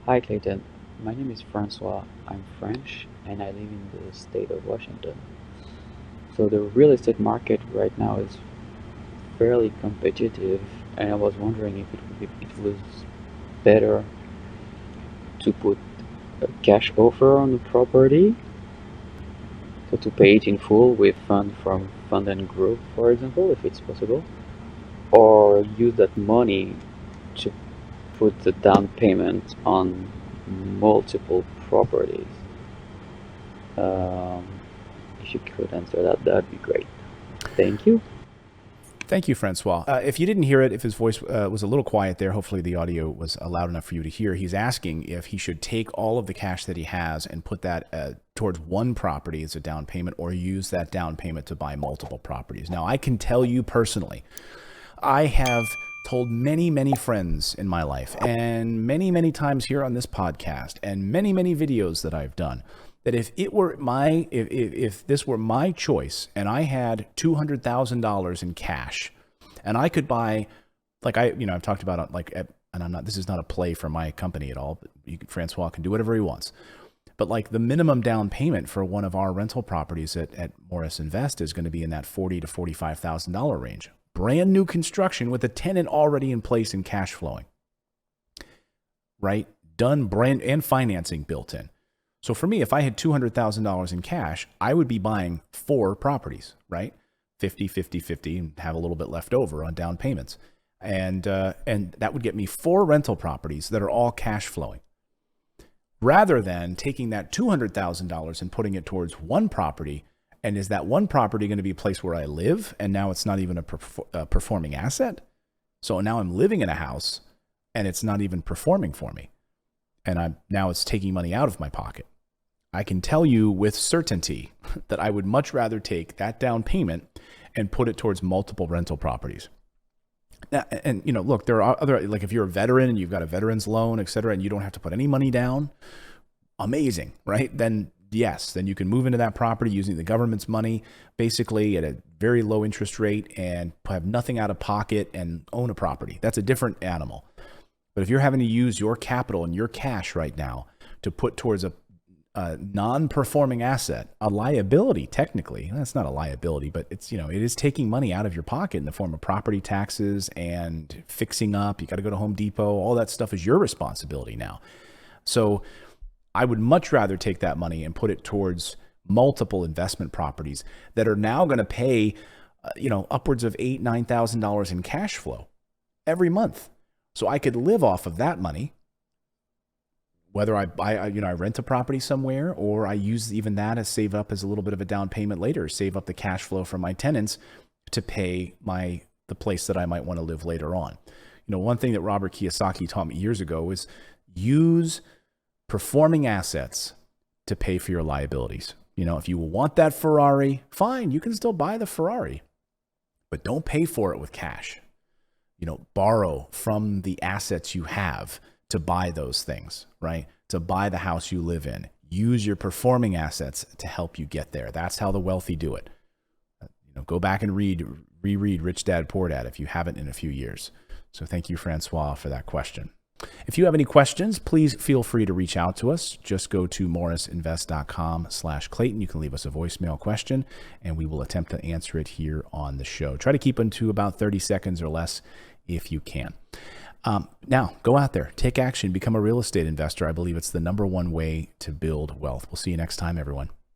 Hi Clayton, my name is Francois. I'm French and I live in the state of Washington. So the real estate market right now is fairly competitive, and I was wondering if it was better to put a cash offer on the property, so to pay it in full with fund from Fund and Group, for example, if it's possible, or use that money to put the down payment on multiple properties. Um, if you could answer that, that'd be great. Thank you. Thank you, Francois. If you didn't hear it, if his voice was a little quiet there, hopefully the audio was loud enough for you to hear. He's asking if he should take all of the cash that he has and put that towards one property as a down payment, or use that down payment to buy multiple properties. Now, I can tell you personally, I have told many, many friends in my life, and many, many times here on this podcast, and many, many videos that I've done, that if this were my choice and I had $200,000 in cash and I could buy, like I've talked about and I'm not, this is not a play for my company at all, but Francois can do whatever he wants. But like the minimum down payment for one of our rental properties at Morris Invest is going to be in that $40,000 to $45,000 range. Brand new construction with a tenant already in place and cash flowing, right? Done, brand and financing built in. So for me, if I had $200,000 in cash, I would be buying 4 properties, right? 50, 50, 50, and have a little bit left over on down payments. And that would get me 4 rental properties that are all cash flowing, rather than taking that $200,000 and putting it towards one property. And is that one property going to be a place where I live? And now it's not even a performing asset. So now I'm living in a house and it's not even performing for me. And now it's taking money out of my pocket. I can tell you with certainty that I would much rather take that down payment and put it towards multiple rental properties. Now, and look, there are other, like if you're a veteran and you've got a veteran's loan, et cetera, and you don't have to put any money down, amazing, right? Then yes, then you can move into that property using the government's money, basically at a very low interest rate, and have nothing out of pocket and own a property. That's a different animal. But if you're having to use your capital and your cash right now to put towards a non-performing asset, a liability, technically, that's not a liability, but it's, it is taking money out of your pocket in the form of property taxes and fixing up. You got to go to Home Depot. All that stuff is your responsibility now. So I would much rather take that money and put it towards multiple investment properties that are now going to pay, upwards of $8,000, $9,000 in cash flow every month. So I could live off of that money, whether I rent a property somewhere, or I use even that as save up as a little bit of a down payment later, save up the cash flow from my tenants to pay the place that I might want to live later on. One thing that Robert Kiyosaki taught me years ago is use performing assets to pay for your liabilities. If you want that Ferrari, fine, you can still buy the Ferrari, but don't pay for it with cash. Borrow from the assets you have to buy those things, right? To buy the house you live in. Use your performing assets to help you get there. That's how the wealthy do it. Go back and reread Rich Dad, Poor Dad if you haven't in a few years. So thank you, Francois, for that question. If you have any questions, please feel free to reach out to us. Just go to morrisinvest.com/Clayton. You can leave us a voicemail question, and we will attempt to answer it here on the show. Try to keep them to about 30 seconds or less if you can. Now, go out there, take action, become a real estate investor. I believe it's the number one way to build wealth. We'll see you next time, everyone.